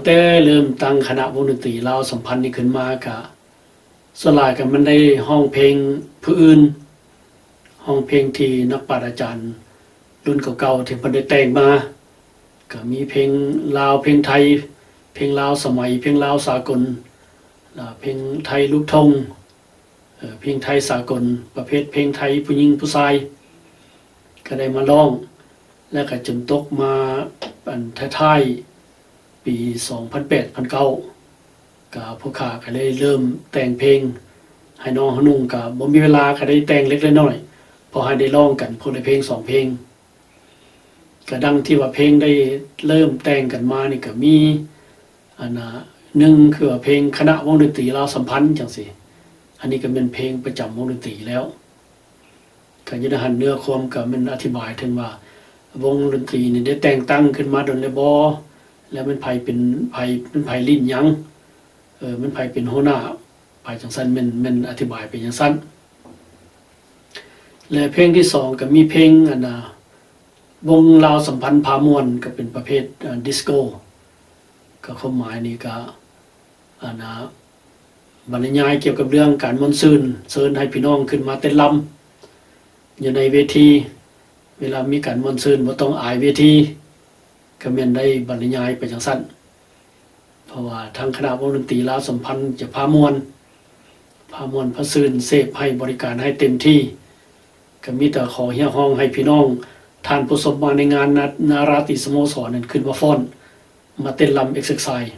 แต่เริ่มตั้งคณะวงดนตรีลาวสัมพันธ์นี่ขึ้นมากะสลายกันมันได้ห้องเพลงผู้อื่นห้องเพลงที่นักปราชญ์อาจารย์รุ่นเก่าๆที่เพิ่นได้แต่งมาก็มีเพลงลาวเพลงไทยเพลงลาวสมัยเพลงลาวสากลเพลงไทยลูกทุ่งเพลงไทยสากลประเภทเพลงไทยผู้หญิงผู้ชายก็ได้มาร้องและก็จนตกมาอันท้ายๆปี2008-2009ก็พวกข้าก็เลยเริ่มแต่งเพลงให้น้องนุ่งก็บ่มีเวลาก็ได้แต่งเล็กน้อยพอให้ได้ร้องกันคนละเพลง2เพลงก็ดังที่ว่าเพลงได้เริ่มแต่งกันมานี่ก็มีอันหนึ่งคือเพลงคณะวงดนตรีลาวสัมพันธ์จังซี่อันนี้ก็เป็นเพลงประจำวงดนตรีแล้วก็อยู่ในหันเนื้อความก็มันอธิบายถึงว่าวงดนตรีนี่ได้แต่งตั้งขึ้นมาโดยแล้วบ่แล้วมันไผเป็นไผลิ้นหยังมันไผเป็นหัวหน้าไปจังซั่นมันอธิบายเป็นจังซั่นและเพลงที่2ก็มีเพลงวงลาวสัมพันธ์พามวนก็เป็นประเภทดิสโก้ก็ความหมายนี่ก็บรรยายเกี่ยวกับเรื่องการมนต์ซื่นเชิญให้พี่น้องขึ้นมาเต้นรำอยู่ในเวทีเวลามีการมนต์ซื่นบ่ต้องอายเวทีก็แม่นได้บรรยายไปจังซั่นเพราะว่าทางคณะวงดนตรีลาวสัมพันธ์จะพามวนพาซื่นเสพให้บริการให้เต็มที่ก็มีแต่ขอเฮียฮ้องให้พี่น้องท่านผู้ชมมาในงานนาราติสโมสรนั้นขึ้นมาฟ้อนมาเต้นรำเอ็กเซอร์ไซส์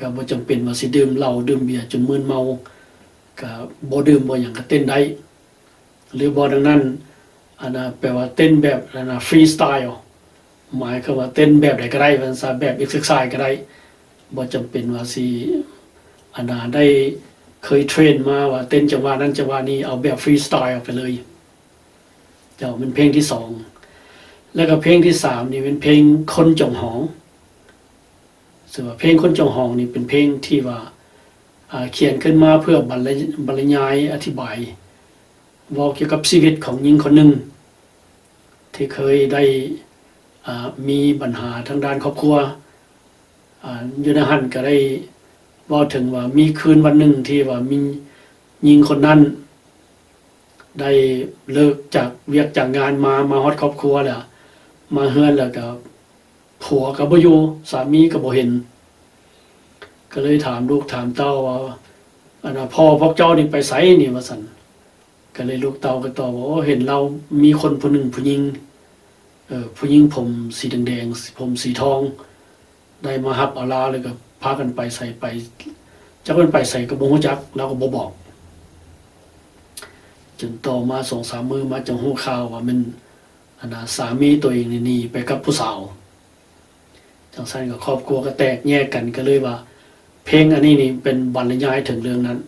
ก็บ่จำเป็นว่าสิดื่มเหล้าดื่มเบียร์จนมึนเมาก็บ่ดื่มบ่หยังก็เต้นได้หรือบ่ดังนั้นแปลว่าเต้นแบบฟรีสไตล์หมายคือว่าเต้นแบบใดก็ได้มันซะแบบเอ็กเซอร์ไซส์ก็ได้บ่จำเป็นว่าสิได้เคยเทรนมาว่าเต้นจังหวะนั้นจังหวะนี้เอาแบบฟรีสไตล์ออกไปเลยเจ้ามันเพลงที่2แล้วก็เพลงที่3นี่เป็นเพลงคนจงหองซึ่งว่าเพลงคนจงหองนี่เป็นเพลงที่ว่าเขียนขึ้นมาเพื่อบรรยายอธิบายเว้าเกี่ยวกับชีวิตของหญิงคนหนึ่งที่เคยได้มีปัญหาทางด้านครอบครัวอยู่ในหันก็ได้เว้าถึงว่ามีคืนวันหนึ่งที่ว่ามีหญิงคนนั้นได้เลิกจากเวียกจากงานมาฮอดครอบครัวแล้วมาเฮือนแล้วก็ผัวก็บ่อยู่สามีก็บ่เห็นก็เลยถามลูกถามเต้าว่าพ่อพวกเจ้านี่ไปไสนี่ว่าซั่นก็เลยลูกเต้าก็ตอบว่าเห็นเรามีคนผู้หนึ่งผู้หญิงผู้หญิงผมสีแดงๆผมสีทองได้มารับเอาลาเลยก็พากันไปใส่ไปจักเพิ่นไปใส่ก็บ่ฮู้จักเราก็บ่บอกจนต่อมา 2-3 มื้อมาจังฮู้ข่าวว่ามันสามีตัวเองนี่หนีไปกับผู้สาวจังซั่นก็ครอบครัวก็แตกแยกกันก็เลยว่าเพลงอันนี้นี่เป็นบรรยายถึงเรื่องนั้น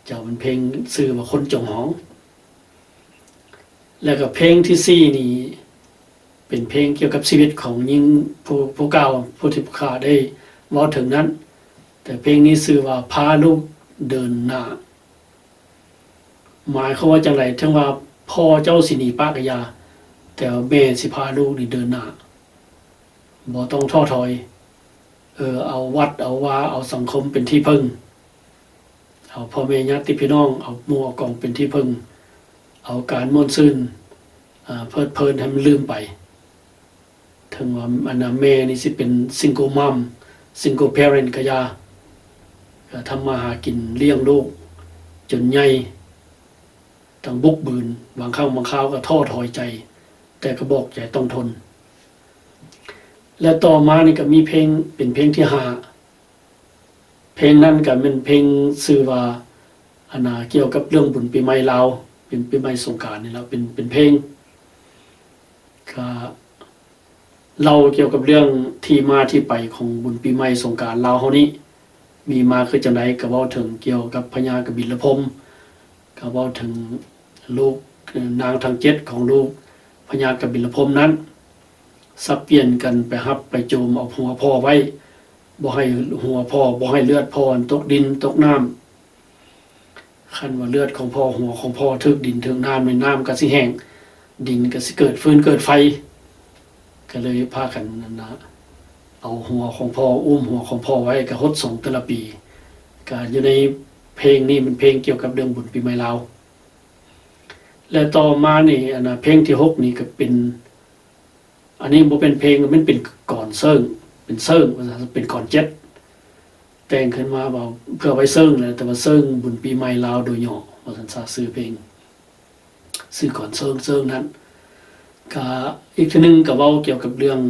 เจ้ามันเพลงชื่อว่าคนจงหองแล้วก็เพลงที่4นี่เป็นเพลงเกี่ยวกับชีวิตของหญิงผู้เก่าผู้ที่ข้าได้เว้าถึงนั้นแต่เพลงนี้ชื่อว่าพาลูกเดินหน้าหมายความว่าจังได๋ถึงว่าพ่อเจ้าสิหนีปากะยาแต่แม่สิพาลูกนี่เดินหน้าบ่ต้องท้อถอยเอาวัดเอาวาเอาสังคมเป็นที่พึ่งเอาพ่อแม่ญาติพี่น้องเอาหมู่เอากองเป็นที่พึ่งเอาการม่วนซื่นเพลิดเพลินให้มันลืมไปถึงว่าแม่นี่สิเป็นซิงเกิลมัมซิงเกิลแพเรนต์ก็อย่าก็ทำมาหากินเลี้ยงลูกจนใหญ่ต้องบุกบืนบางครั้งบางคราวก็ท้อถอยใจแต่ก็บอกใจต้องทนและต่อมานี่ก็มีเพลงเป็นเพลงที่5เพลงนั้นก็เป็นเพลงชื่อว่าเกี่ยวกับเรื่องบุญปีใหม่ลาวเป็นปีใหม่สงกรานต์นี่แล้วเป็นเพลงก็เล่าเกี่ยวกับเรื่องที่มาที่ไปของบุญปีใหม่สงกรานต์ลาวเฮานี้มีมาคือจังได๋ก็เว้าถึงเกี่ยวกับพญากบิลพรหมก็เว้าถึงลูกนางทั้ง7ของลูกพญากบิลพรหมนั้นสับเปลี่ยนกันไปฮับไปโจมเอาหัวพ่อไว้บ่ให้หัวพ่อบ่ให้เลือดพ่อตกดินตกน้ำคันว่าเลือดของพ่อหัวของพ่อถึกดินถึกน้ำในน้ำก็สิแห้งดินก็สิเกิดฟืนเกิดไฟก็เลยพากันเอา เอาหัวของพ่ออุ้มหัวของพ่อไว้ก็ฮดส่งแต่ละปีก็อยู่ในเพลงนี้มันเพลงเกี่ยวกับเรื่องบุญปีใหม่ลาวและต่อมานี่เพลงที่6นี่ก็เป็นอันนี้บ่เป็นเพลงมันเป็นก่อนเซิงเป็นเซิงเป็นก่อนเจ็ดแต่งขึ้นมาบอกเพื่อไว้เซิงนะแต่ว่าเซิงบุญปีใหม่ลาวโดยย่อว่าซั่นซะชื่อเพลงชื่อก่อนเซิงนั้นก็อีกทีนึงก็เว้าเกี่ยวกับเรื่อง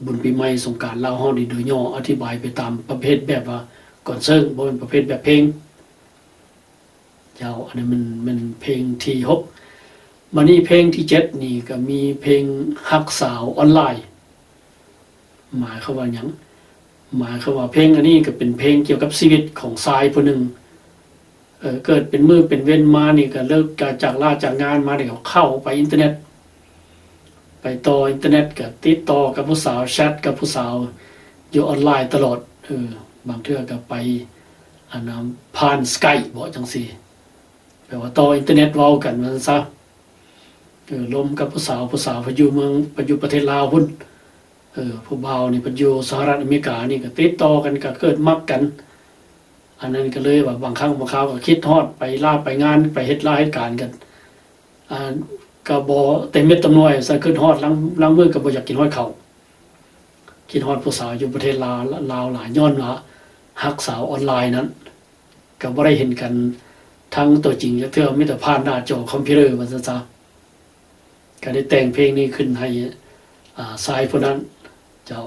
บุญปีใหม่สงกรานต์ลาวเฮานี่โดยย่ออธิบายไปตามประเภทแบบว่าก่อนเซิงบ่เป็นประเภทแบบเพลงยาวอันนี้มันเพลงที่6บัดนี้เพลงที่7นี่ก็มีเพลงฮักสาวออนไลน์หมายความว่าหยังหมายความว่าเพลงอันนี้ก็เป็นเพลงเกี่ยวกับชีวิตของชายผู้หนึ่งเกิดเป็นมือเป็นเว้นมานี่ก็เลิกจากลาจากงานมานี่ก็เข้าไปอินเทอร์เน็ตไปต่ออินเทอร์เน็ตก็ติดต่อกับผู้สาวแชทกับผู้สาวอยู่ออนไลน์ตลอดบางเทื่อก็ไปผ่าน Skype บ่จังซี่แปลว่าต่ออินเทอร์เน็ตเว้ากันว่าซะลมกับผู้สาวไปอยู่เมืองไปอยู่ประเทศลาวพุ่นผู้บ่าวนี่ไปอยู่สหรัฐอเมริกานี่ก็ติดต่อกันก็เกิดมักกันอันนั้นก็เลยว่าบางครั้งบางคราวก็คิดฮอดไปลาไปงานไปเฮ็ดเหตุการณ์กันก็บ่เต็มเม็ดเต็มหน่วยซะคิดฮอดลังมื้อก็บ่อยากกินฮอดข้าวคิดฮอดผู้สาวอยู่ประเทศลาวหลายย้อนว่าฮักสาวออนไลน์นั้นก็บ่ได้เห็นกันทั้งตัวจริงจักเทื่อมีแต่ผ่านหน้าจอคอมพิวเตอร์ว่าซั่นซะก็ได้แต่งเพลงนี้ขึ้นให้ชายผู้นั้นเจ้า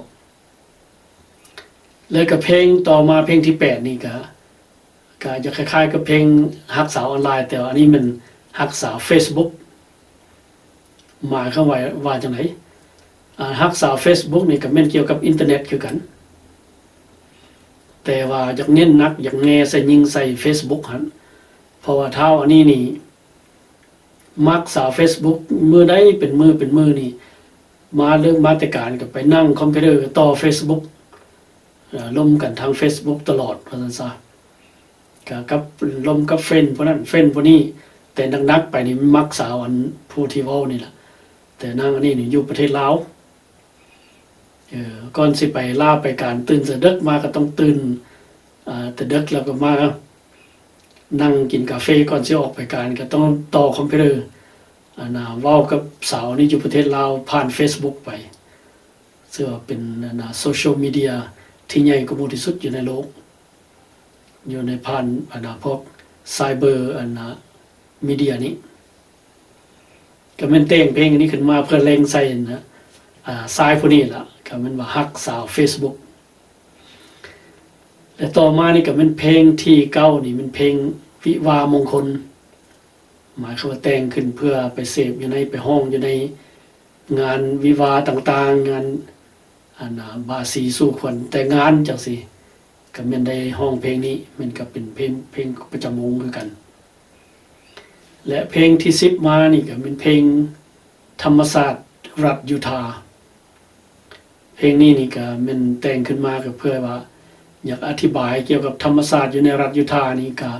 แล้วก็เพลงต่อมาเพลงที่8นี่ก็จะคล้ายๆกับเพลงฮักสาวออนไลน์แต่อันนี้มันฮักสาว Facebook หมายความว่าจังได๋ฮักสาว Facebook นี่ก็แม่นเกี่ยวกับอินเทอร์เน็ตคือกันแต่ว่าอยากเน้นนักอยากแน่ใส่ยิงใส่ Facebook หั่นเพราะว่าเท่าอันนี้นี่มักสาว Facebook มื้อใดเป็นมื้อนี่มาเรื่องมาแต่การก็ไปนั่งคอมพิวเตอร์ต่อ Facebook ล่มกันทาง Facebook ตลอดว่าซั่นซะก็กับล่มกับเฟรนด์พวกนั้นเฟรนด์พวกนี้แต่นักๆไปนี่มักสาวอันผู้ที่เว้านี่ล่ะแต่นางอันนี้นี่อยู่ประเทศลาวก่อนสิไปลาไปการตื่นแต่ดึกมาก็ต้องตื่นแต่ดึกแล้วก็มานั่งกินกาแฟก่อนสิออกไปการก็ต้องต่อคอมพิวเตอร์เว้ากับสาวนี่อยู่ประเทศลาวผ่าน Facebook ไปซึ่งเป็นโซเชียลมีเดียที่ใหญ่กว่าที่สุดอยู่ในโลกอยู่ในผ่านพวกไซเบอร์มีเดียนี้ก็แม่นแต่งเพลงนี้ขึ้นมาเพื่อเล็งใส่ทรายผู้นี้ล่ะก็มันว่าฮักสาว Facebook และต่อมานี่ก็เป็นเพลงที่9นี่มันเพลงวิวาห์มงคลหมายความว่าแต่งขึ้นเพื่อไปเสพอยู่ในไปห้องอยู่ในงานวิวาห์ต่างๆงานบาสีสู่ขวัญแต่งงานจังซี่ก็แม่นได้ห้องเพลงนี้มันก็เป็นเพลงประจำวงคือกันและเพลงที่10มานี่ก็เป็นเพลงธรรมศาสตร์รัฐยูทาห์เพลงนี้นี่ก็มันแต่งขึ้นมาก็เพื่อว่าอยากอธิบายเกี่ยวกับธรรมศาสตร์อยู่ในรัฐยูทาห์นี่ก็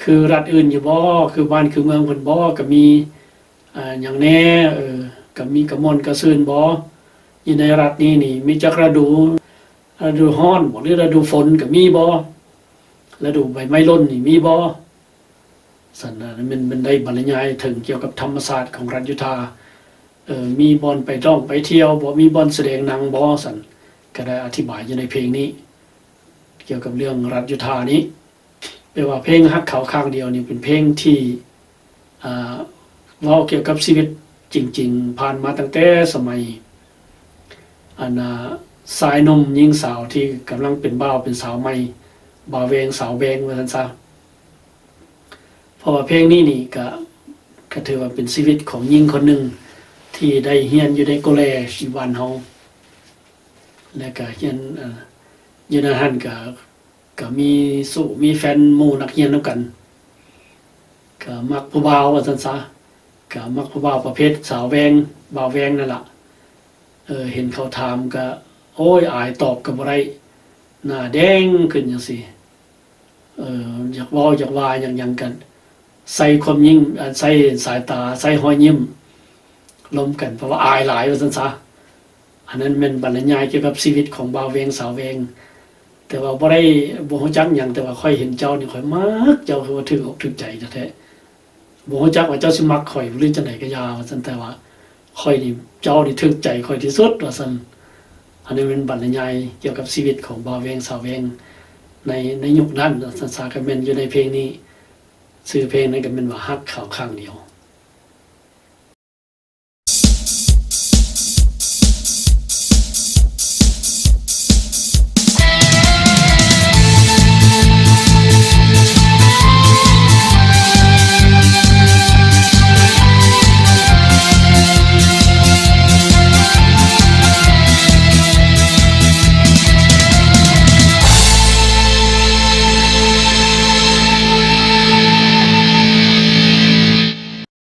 คือรัฐอื่นอยู่บ่คือบ้านคือเมืองเพิ่นบ่ก็มีหยังแน่ก็มีกระมวลกระซื่นบ่อยู่ในรัฐนี้นี่มีจักฤดูร้อนบ่หรือฤดูฝนก็มีบ่ฤดูใบไม้ร่นนี่มีบ่สั่นมันได้บรรยายถึงเกี่ยวกับธรรมศาสตร์ของรัฐยูทาห์มีบ่อนไปท่องไปเที่ยวบ่มีบ่อนแสดงหนังบ่สั่นก็ได้อธิบายอยู่ในเพลงนี้เกี่ยวกับเรื่องรัฐยูทาห์นี้แปลว่าเพลงฮักเขาข้างเดียวนี่เป็นเพลงที่เว้าเกี่ยวกับชีวิตจริงๆผ่านมาตั้งแต่สมัยชายหนุ่มหญิงสาวที่กำลังเป็นบ่าวเป็นสาวใหม่บ่าวแวงสาวแวงว่าซั่นซะเพราะว่าเพลงนี้นี่ก็ถือว่าเป็นชีวิตของหญิงคนหนึ่งที่ได้เรียนอยู่ในโกเลจอยู่บ้านเฮาและก็เรียนอยู่ในหั่นก็มีสู่มีแฟนหมู่นักเรียนนำกันก็มักผู้บ่าวว่าซั่นซะก็มักผู้บ่าวประเภทสาวแวงบ่าวแวงนั่นล่ะเห็นเขาถามก็โอ้ยอายตอบก็บ่ได้หน้าแดงขึ้นจังซี่อยากเว้าอยากว่าหยังกันใส่ความยิ้มใส่สายตาใส่รอยยิ้มล้มกันเพราะว่าอายหลายว่าซั่นซะ อันนั้นแม่นบรรยายเกี่ยวกับชีวิตของบ่าวแวงสาวแวงแต่ว่าบ่ได้บ่ฮู้จักหยังแต่ว่าค่อยเห็นเจ้านี่ค่อยมักเจ้าคือว่าถึกอกถึกใจแท้ๆบ่ฮู้จักว่าเจ้าสิมักข่อยหรือจังไดก็ยาว่าซั่นแต่ว่าค่อยนี่เจ้านี่ถึกใจค่อยที่สุดว่าซั่นอันนี้เป็นบรรยายเกี่ยวกับชีวิตของบ่าวแวงสาวแวงในยุคนั้นสันสาก็แม่นอยู่ในเพลงนี้ชื่อเพลงนั้นก็แม่นว่าฮักเขาข้างเดียว